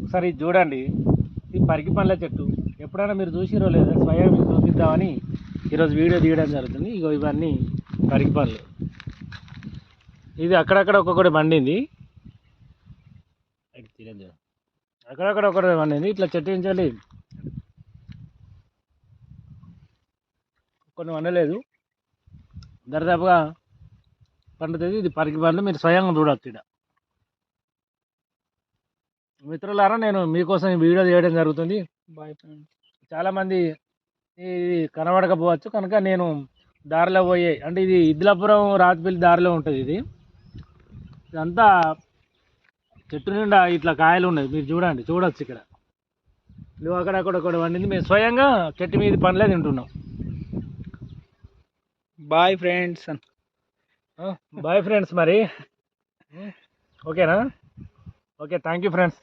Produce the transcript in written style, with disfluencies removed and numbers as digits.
ఒకసారి ఇది చూడండి, ఇది పరికి పండ్ల చెట్టు. ఎప్పుడైనా మీరు చూసిరో లేదా స్వయం మీకు చూపిద్దామని ఈరోజు వీడియో తీయడం జరుగుతుంది. ఇగో ఇవన్నీ పరికి పండ్లు. ఇది అక్కడక్కడ ఒక్కొక్కటి పండింది, అక్కడక్కడ ఒక్కటి పండింది. ఇట్లా చెట్టు నుంచి కొన్ని వండలేదు, దరిదాపుగా పండుతుంది. ఇది పరికి పండ్లు, మీరు స్వయంగా చూడవచ్చు. ఇక్కడ మిత్రులారా, నేను మీకోసం ఈ వీడియో చేయడం జరుగుతుంది. Bye friends. చాలామంది ఇది కనబడకపోవచ్చు కనుక నేను దారిలో పోయే, అంటే ఇది ఇద్లాపురం రాజపల్లి దారిలో ఉంటుంది. ఇదంతా చెట్టు నిండా ఇట్లా కాయలు ఉన్నాయి, మీరు చూడొచ్చు. ఇక్కడ నువ్వు అక్కడక్కడ వండింది, మేము స్వయంగా చెట్టు మీద పండ్లే తింటున్నాం. Bye friends. Bye friends. మరి ఓకేనా? Okay, thank you friends.